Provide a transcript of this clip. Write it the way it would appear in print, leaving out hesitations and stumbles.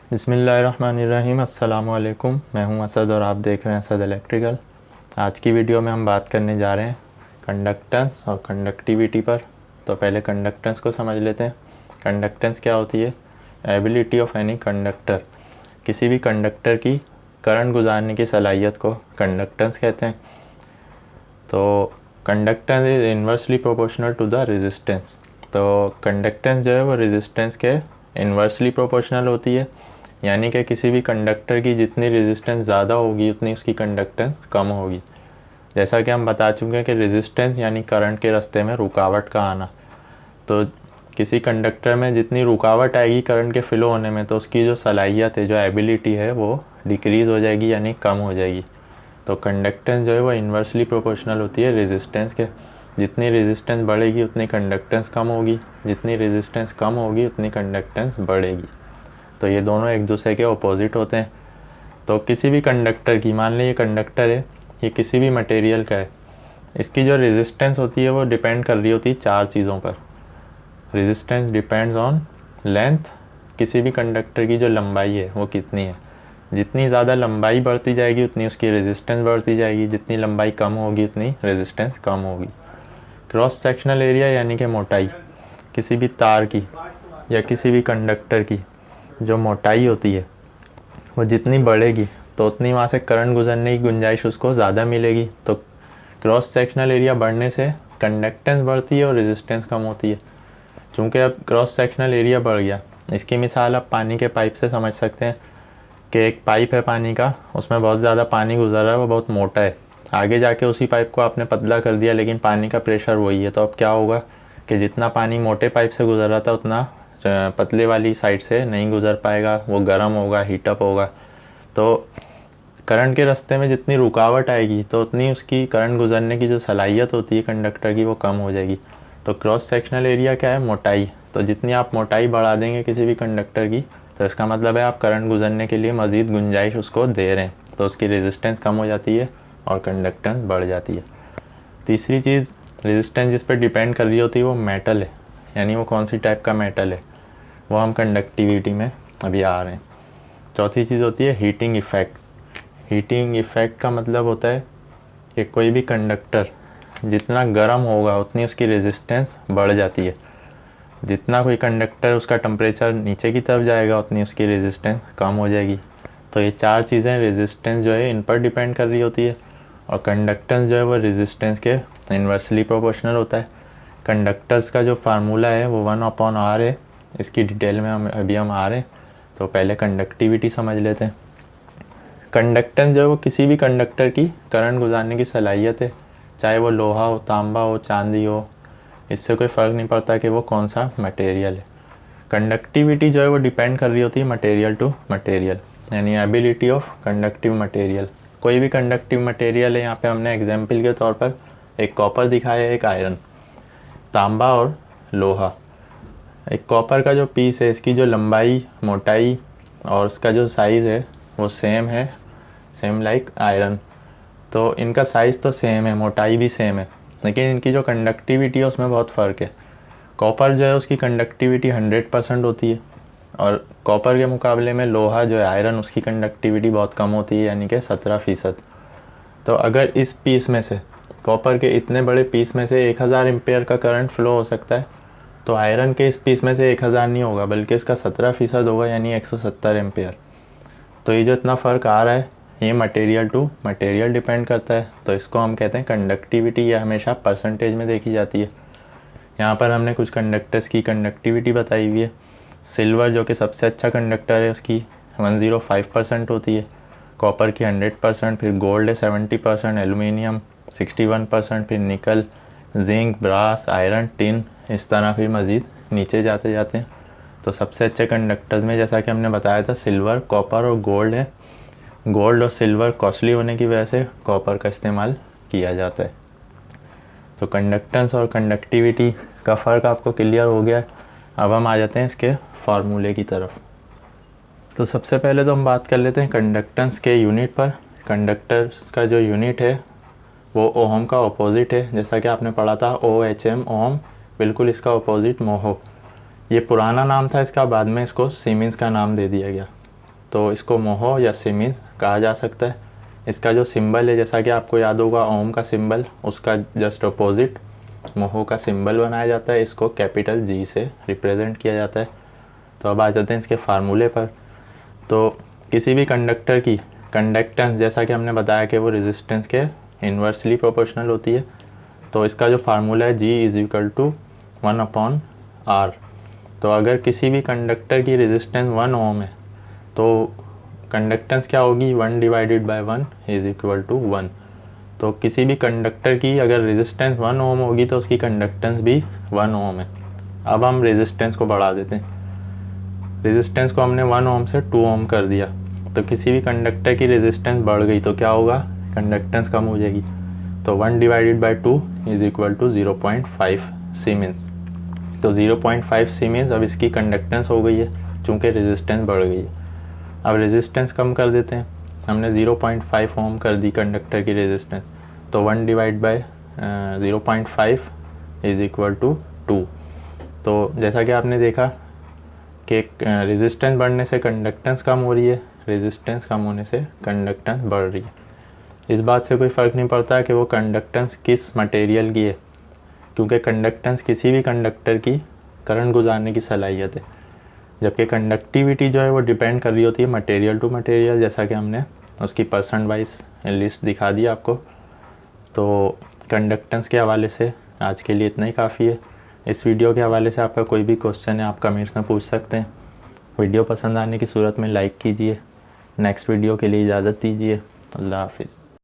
बिस्मिल्लाहिर्रहमानिर्रहीम। अस्सलाम वालेकुम। मैं हूं असद और आप देख रहे हैं असद इलेक्ट्रिकल। आज की वीडियो में हम बात करने जा रहे हैं कंडक्टेंस और कंडक्टिविटी पर। तो पहले कंडक्टेंस को समझ लेते हैं। कंडक्टेंस क्या होती है? एबिलिटी ऑफ एनी कंडक्टर, किसी भी कंडक्टर की करंट गुजारने की सलाहियत को कंडक्टेंस कहते हैं। तो conductance is inversely proportional to the resistance. तो कंडक्टेंस जो है वो रेजिस्टेंस के इन्वर्सली प्रोपोर्शनल होती है, यानी कि किसी भी कंडक्टर की जितनी रेजिस्टेंस ज़्यादा होगी उतनी उसकी कंडक्टेंस कम होगी। जैसा कि हम बता चुके हैं कि रेजिस्टेंस यानी करंट के रास्ते में रुकावट का आना। तो किसी कंडक्टर में जितनी रुकावट आएगी करंट के फ़्लो होने में, तो उसकी जो सलाहियत है, जो एबिलिटी है, वो डिक्रीज़ हो जाएगी यानी कम हो जाएगी। तो कंडक्टेंस जो है वो इन्वर्सली प्रोपोर्शनल होती है रेजिस्टेंस के। जितनी रेजिस्टेंस बढ़ेगी उतनी कंडक्टेंस कम होगी, जितनी रेजिस्टेंस कम होगी उतनी कंडक्टेंस बढ़ेगी। तो ये दोनों एक दूसरे के अपोजिट होते हैं। तो किसी भी कंडक्टर की, मान लीजिए कंडक्टर है, ये किसी भी मटेरियल का है, इसकी जो रेजिस्टेंस होती है वो डिपेंड कर रही होती है चार चीज़ों पर। रेजिस्टेंस डिपेंड्स ऑन लेंथ, किसी भी कंडक्टर की जो लंबाई है वो कितनी है। जितनी ज़्यादा लंबाई बढ़ती जाएगी उतनी उसकी रेजिस्टेंस बढ़ती जाएगी, जितनी लंबाई कम होगी उतनी रेजिस्टेंस कम होगी। क्रॉस सेक्शनल एरिया यानी कि मोटाई, किसी भी तार की या किसी भी कंडक्टर की जो मोटाई होती है वो जितनी बढ़ेगी तो उतनी वहाँ से करंट गुजरने की गुंजाइश उसको ज़्यादा मिलेगी। तो क्रॉस सेक्शनल एरिया बढ़ने से कंडक्टेंस बढ़ती है और रेजिस्टेंस कम होती है। चूँकि अब क्रॉस सेक्शनल एरिया बढ़ गया, इसकी मिसाल आप पानी के पाइप से समझ सकते हैं कि एक पाइप है पानी का, उसमें बहुत ज़्यादा पानी गुजर रहा है, वो बहुत मोटा है। आगे जाके उसी पाइप को आपने पतला कर दिया, लेकिन पानी का प्रेशर वही है। तो अब क्या होगा कि जितना पानी मोटे पाइप से गुजर रहा था उतना पतले वाली साइड से नहीं गुजर पाएगा, वो गर्म होगा, हीटअप होगा। तो करंट के रास्ते में जितनी रुकावट आएगी तो उतनी उसकी करंट गुजरने की जो सलाहियत होती है कंडक्टर की वो कम हो जाएगी। तो क्रॉस सेक्शनल एरिया क्या है? मोटाई। तो जितनी आप मोटाई बढ़ा देंगे किसी भी कंडक्टर की, तो इसका मतलब है आप करंट गुजरने के लिए मज़ीद गुंजाइश उसको दे रहे हैं, तो उसकी रेजिस्टेंस कम हो जाती है और कंडक्टेंस बढ़ जाती है। तीसरी चीज़, रेजिस्टेंस जिस पर डिपेंड कर रही होती है वो मेटल है, यानी वो कौन सी टाइप का मेटल है, वो हम कंडक्टिविटी में अभी आ रहे हैं। चौथी चीज़ होती है हीटिंग इफ़ेक्ट। हीटिंग इफ़ेक्ट का मतलब होता है कि कोई भी कंडक्टर जितना गर्म होगा उतनी उसकी रेजिस्टेंस बढ़ जाती है, जितना कोई कंडक्टर उसका टेम्परेचर नीचे की तरफ जाएगा उतनी उसकी रेजिस्टेंस कम हो जाएगी। तो ये चार चीज़ें रेजिस्टेंस जो है इन पर डिपेंड कर रही होती है, और कंडक्टेंस जो है वो रेजिस्टेंस के इन्वर्सली प्रोपोर्शनल होता है। कंडक्टर्स का जो फार्मूला है वो 1/r है, इसकी डिटेल में हम आ रहे हैं। तो पहले कंडक्टिविटी समझ लेते हैं। कंडक्टेंस जो है वो किसी भी कंडक्टर की करंट गुजारने की सलाहियत है, चाहे वो लोहा हो, तांबा हो, चांदी हो, इससे कोई फ़र्क नहीं पड़ता कि वो कौन सा मटेरियल है। कंडक्टिविटी जो है वो डिपेंड कर रही होती है मटेरियल टू मटेरियल, यानी एबिलिटी ऑफ कंडक्टिव मटेरियल। कोई भी कंडक्टिव मटेरियल है, यहाँ पे हमने एग्जाम्पल के तौर पर एक कॉपर दिखाया है, एक आयरन, तांबा और लोहा। एक कॉपर का जो पीस है, इसकी जो लंबाई, मोटाई और उसका जो साइज़ है वो सेम है, सेम लाइक आयरन। तो इनका साइज़ तो सेम है, मोटाई भी सेम है, लेकिन इनकी जो कंडक्टिविटी है उसमें बहुत फ़र्क है। कॉपर जो है उसकी कंडक्टिविटी 100% होती है, और कॉपर के मुकाबले में लोहा जो है आयरन, उसकी कंडक्टिविटी बहुत कम होती है, यानी कि 17%। तो अगर इस पीस में से, कॉपर के इतने बड़े पीस में से 1000 एम्पेयर का करंट फ़्लो हो सकता है, तो आयरन के इस पीस में से 1000 नहीं होगा, बल्कि इसका 17% होगा, यानी 170 एम्पेयर। तो ये जो इतना फ़र्क आ रहा है ये मटेरियल टू मटेरियल डिपेंड करता है। तो इसको हम कहते हैं कंडक्टिविटी, ये हमेशा परसेंटेज में देखी जाती है। यहाँ पर हमने कुछ कंडक्टर्स की कंडक्टिविटी बताई हुई है। सिल्वर जो कि सबसे अच्छा कंडक्टर है उसकी 105% होती है, कॉपर की 100%, फिर गोल्ड है 70%, एलुमिनियम 61%, फिर निकल, जिंक, ब्रास, आयरन, टिन, इस तरह फिर मज़ीद नीचे जाते जाते हैं। तो सबसे अच्छे कंडक्टर्स में जैसा कि हमने बताया था सिल्वर, कॉपर और गोल्ड है। गोल्ड और सिल्वर कॉस्टली होने की वजह से कॉपर का इस्तेमाल किया जाता है। तो कंडक्टेंस और कंडक्टिविटी का फ़र्क आपको क्लियर हो गया है। अब हम आ जाते हैं इसके फार्मूले की तरफ। तो सबसे पहले तो हम बात कर लेते हैं कंडक्टेंस के यूनिट पर। कंडक्टर्स का जो यूनिट है वो ओहम का अपोजिट है, जैसा कि आपने पढ़ा था OHM, ओहम, बिल्कुल इसका अपोजिट मोहो। ये पुराना नाम था इसका, बाद में इसको सीमेंस का नाम दे दिया गया। तो इसको मोहो या सीमेंस कहा जा सकता है। इसका जो सिंबल है, जैसा कि आपको याद होगा ओम का सिंबल, उसका जस्ट अपोजिट मोहो का सिंबल बनाया जाता है। इसको कैपिटल जी से रिप्रेजेंट किया जाता है। तो अब आ जाते हैं इसके फार्मूले पर। तो किसी भी कंडक्टर की कंडक्टेंस, जैसा कि हमने बताया कि वो रेजिस्टेंस के इन्वर्सली प्रोपोर्शनल होती है। तो इसका जो फार्मूला है G is equal to 1/R। तो अगर किसी भी कंडक्टर की रेजिस्टेंस 1 ओम है तो कंडक्टेंस क्या होगी, 1 divided by 1 is equal to 1। तो किसी भी कंडक्टर की अगर रेजिस्टेंस 1 ओम होगी तो उसकी कंडक्टेंस भी 1 ओम है। अब हम रेजिस्टेंस को बढ़ा देते हैं। रेजिस्टेंस को हमने 1 ओम से 2 ओम कर दिया। तो किसी भी कंडक्टर की रेजिस्टेंस बढ़ गई तो क्या होगा, कंडक्टेंस कम हो जाएगी। तो 1 divided by 2 is equal to 0.5 siemens. तो 0.5 सीमेंस अब इसकी कंडक्टेंस हो गई है, चूँकि रेजिस्टेंस बढ़ गई है। अब रेजिस्टेंस कम कर देते हैं। हमने 0.5 ओम कर दी कंडक्टर की रेजिस्टेंस, तो 1 divide by 0.5 is equal to 2। तो जैसा कि आपने देखा कि रेजिस्टेंस बढ़ने से कंडक्टेंस कम हो रही है, रेजिस्टेंस कम होने से कंडक्टेंस बढ़ रही है। इस बात से कोई फ़र्क नहीं पड़ता कि वो कंडक्टेंस किस मटेरियल की है, क्योंकि कंडक्टेंस किसी भी कंडक्टर की करंट गुजारने की सलाहियत है, जबकि कंडक्टिविटी जो है वो डिपेंड कर रही होती है मटेरियल टू मटेरियल, जैसा कि हमने उसकी परसेंट वाइज लिस्ट दिखा दी आपको। तो कंडक्टेंस के हवाले से आज के लिए इतना ही काफ़ी है। इस वीडियो के हवाले से आपका कोई भी क्वेश्चन है आप कमेंट्स में पूछ सकते हैं। वीडियो पसंद आने की सूरत में लाइक कीजिए। नेक्स्ट वीडियो के लिए इजाज़त दीजिए। अल्लाह हाफिज़।